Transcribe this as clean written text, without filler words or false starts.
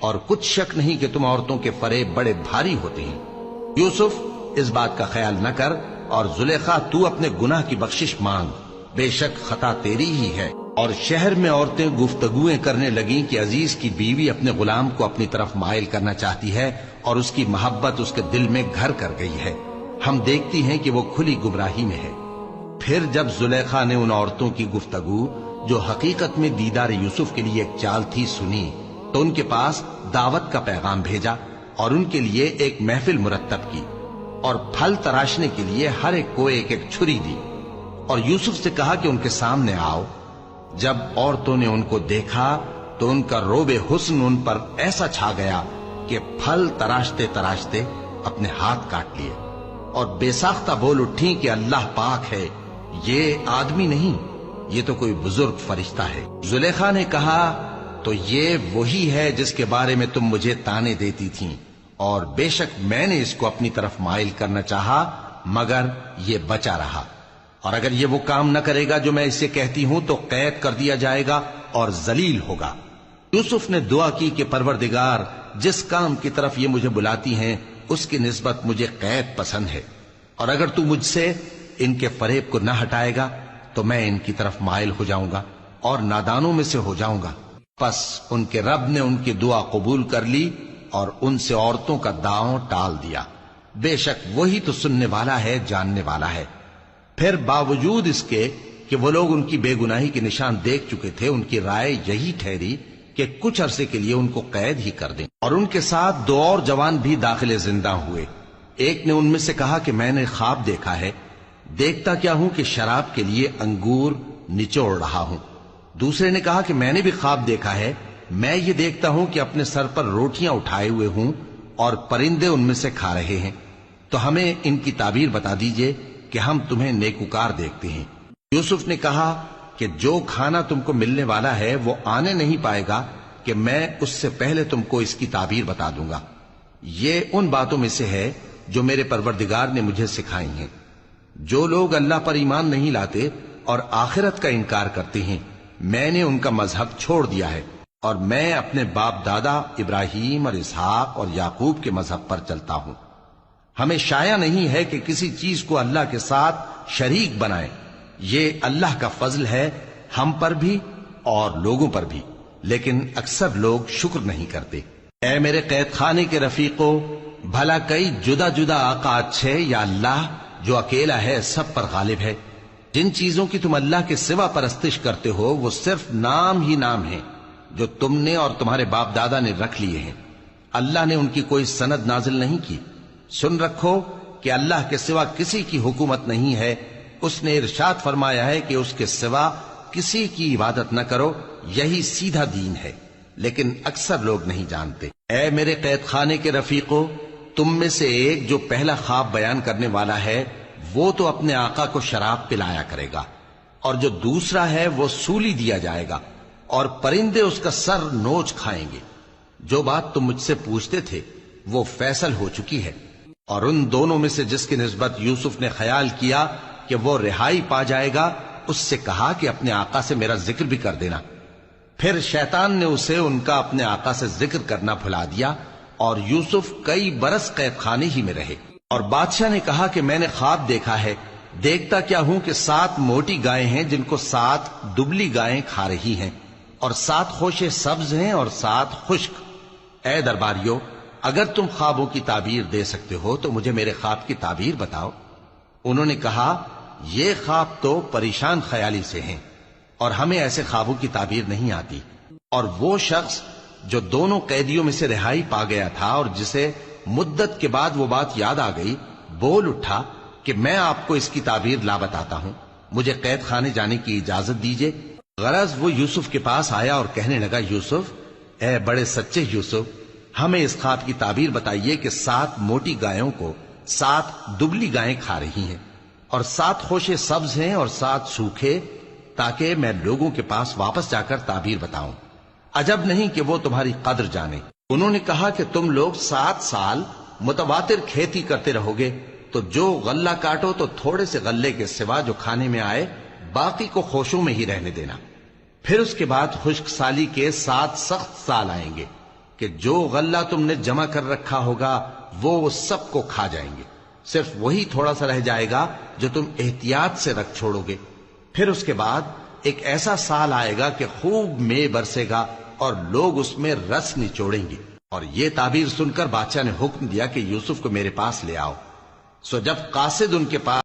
اور کچھ شک نہیں کہ تم عورتوں کے فریب بڑے بھاری ہوتے ہیں۔ یوسف اس بات کا خیال نہ کر، اور زلیخا تو اپنے گناہ کی بخشش مانگ، بے شک خطا تیری ہی ہے۔ اور شہر میں عورتیں گفتگویں کرنے لگیں کہ عزیز کی بیوی اپنے غلام کو اپنی طرف مائل کرنا چاہتی ہے اور اس کی محبت اس کے دل میں گھر کر گئی ہے، ہم دیکھتی ہیں کہ وہ کھلی گمراہی میں ہے۔ پھر جب زلیخا نے ان عورتوں کی گفتگو جو حقیقت میں دیدار یوسف کے لیے ایک چال تھی سنی، تو ان کے پاس دعوت کا پیغام بھیجا اور ان کے لیے ایک محفل مرتب کی، اور پھل تراشنے کے لیے ہر ایک کو ایک ایک چھری دی، اور یوسف سے کہا کہ ان کے سامنے آؤ۔ جب عورتوں نے ان کو دیکھا تو ان کا روب حسن ان پر ایسا چھا گیا کہ پھل تراشتے تراشتے اپنے ہاتھ کاٹ لیے، اور بے ساختہ بول اٹھی کہ اللہ پاک ہے، یہ آدمی نہیں، یہ تو کوئی بزرگ فرشتہ ہے۔ زلیخا نے کہا تو یہ وہی ہے جس کے بارے میں تم مجھے تانے دیتی تھیں، اور بے شک میں نے اس کو اپنی طرف مائل کرنا چاہا مگر یہ بچا رہا، اور اگر یہ وہ کام نہ کرے گا جو میں اسے کہتی ہوں تو قید کر دیا جائے گا اور ذلیل ہوگا۔ یوسف نے دعا کی کہ پروردگار، جس کام کی طرف یہ مجھے بلاتی ہیں اس کی نسبت مجھے قید پسند ہے، اور اگر تو مجھ سے ان کے فریب کو نہ ہٹائے گا تو میں ان کی طرف مائل ہو جاؤں گا اور نادانوں میں سے ہو جاؤں گا۔ پس ان کے رب نے ان کی دعا قبول کر لی اور ان سے عورتوں کا داؤں ٹال دیا، بے شک وہی تو سننے والا ہے، جاننے والا ہے۔ پھر باوجود اس کے کہ وہ لوگ ان کی بے گناہی کے نشان دیکھ چکے تھے، ان کی رائے یہی ٹھہری کہ کچھ عرصے کے لیے ان کو قید ہی کر دیں، اور ان کے ساتھ دو اور جوان بھی داخل زندہ ہوئے۔ ایک نے ان میں سے کہا کہ میں نے خواب دیکھا ہے، دیکھتا کیا ہوں کہ شراب کے لیے انگور نچوڑ رہا ہوں۔ دوسرے نے کہا کہ میں نے بھی خواب دیکھا ہے، میں یہ دیکھتا ہوں کہ اپنے سر پر روٹیاں اٹھائے ہوئے ہوں اور پرندے ان میں سے کھا رہے ہیں، تو ہمیں ان کی تعبیر بتا دیجئے کہ ہم تمہیں نیکوکار دیکھتے ہیں۔ یوسف نے کہا کہ جو کھانا تم کو ملنے والا ہے وہ آنے نہیں پائے گا کہ میں اس سے پہلے تم کو اس کی تعبیر بتا دوں گا۔ یہ ان باتوں میں سے ہے جو میرے پروردگار نے مجھے سکھائی ہیں۔ جو لوگ اللہ پر ایمان نہیں لاتے اور آخرت کا انکار کرتے ہیں، میں نے ان کا مذہب چھوڑ دیا ہے، اور میں اپنے باپ دادا ابراہیم اور اسحاق اور یعقوب کے مذہب پر چلتا ہوں۔ ہمیں شایع نہیں ہے کہ کسی چیز کو اللہ کے ساتھ شریک بنائیں، یہ اللہ کا فضل ہے ہم پر بھی اور لوگوں پر بھی، لیکن اکثر لوگ شکر نہیں کرتے۔ اے میرے قید خانے کے رفیقو، بھلا کئی جدا جدا آقا اچھے یا اللہ جو اکیلا ہے سب پر غالب ہے؟ جن چیزوں کی تم اللہ کے سوا پرستش کرتے ہو وہ صرف نام ہی نام ہیں جو تم نے اور تمہارے باپ دادا نے رکھ لیے ہیں، اللہ نے ان کی کوئی سند نازل نہیں کی۔ سن رکھو کہ اللہ کے سوا کسی کی حکومت نہیں ہے، اس نے ارشاد فرمایا ہے کہ اس کے سوا کسی کی عبادت نہ کرو، یہی سیدھا دین ہے، لیکن اکثر لوگ نہیں جانتے۔ اے میرے قید خانے کے رفیقو، تم میں سے ایک جو پہلا خواب بیان کرنے والا ہے وہ تو اپنے آقا کو شراب پلایا کرے گا، اور جو دوسرا ہے وہ سولی دیا جائے گا، اور پرندے اس کا سر نوچ کھائیں گے۔ جو بات تم مجھ سے پوچھتے تھے وہ فیصل ہو چکی ہے، اور ان دونوں میں سے جس کی نسبت یوسف نے خیال کیا کہ وہ رہائی پا جائے گا، اس سے کہا کہ اپنے آقا سے میرا ذکر بھی کر دینا۔ پھر شیطان نے اسے ان کا اپنے آقا سے ذکر کرنا بھلا دیا، اور یوسف کئی برس قید خانے ہی میں رہے۔ اور بادشاہ نے کہا کہ میں نے خواب دیکھا ہے، دیکھتا کیا ہوں کہ 7 موٹی گائیں ہیں جن کو 7 دبلی گائیں کھا رہی ہیں، اور 7 خوشے سبز ہیں اور 7 خشک۔ اے درباریو، اگر تم خوابوں کی تعبیر دے سکتے ہو تو مجھے میرے خواب کی تعبیر بتاؤ۔ انہوں نے کہا یہ خواب تو پریشان خیالی سے ہیں، اور ہمیں ایسے خوابوں کی تعبیر نہیں آتی۔ اور وہ شخص جو دونوں قیدیوں میں سے رہائی پا گیا تھا اور جسے مدت کے بعد وہ بات یاد آ گئی، بول اٹھا کہ میں آپ کو اس کی تعبیر لا بتاتا ہوں، مجھے قید خانے جانے کی اجازت دیجیے۔ غرض وہ یوسف کے پاس آیا اور کہنے لگا، یوسف، اے بڑے سچے یوسف، ہمیں اس خواب کی تعبیر بتائیے کہ 7 موٹی گایوں کو 7 دبلی گائیں کھا رہی ہیں، اور 7 خوشے سبز ہیں اور 7 سوکھے، تاکہ میں لوگوں کے پاس واپس جا کر تعبیر بتاؤں۔ عجب نہیں کہ وہ تمہاری قدر جانے۔ انہوں نے کہا کہ تم لوگ 7 سال متواتر کھیتی کرتے رہو گے، تو جو غلہ کاٹو تو تھوڑے سے غلے کے سوا جو کھانے میں آئے باقی کو خوشوں میں ہی رہنے دینا۔ پھر اس کے بعد خشک سالی کے 7 سخت سال آئیں گے کہ کہ جو غلہ تم نے جمع کر رکھا ہوگا وہ سب کو کھا جائیں گے، صرف وہی تھوڑا سا رہ جائے گا جو تم احتیاط سے رکھ چھوڑو گے۔ پھر اس کے بعد ایک ایسا سال آئے گا کہ خوب مے برسے گا اور لوگ اس میں رس نچوڑیں گے۔ اور یہ تعبیر سن کر بادشاہ نے حکم دیا کہ یوسف کو میرے پاس لے آؤ۔ سو جب قاصد ان کے پاس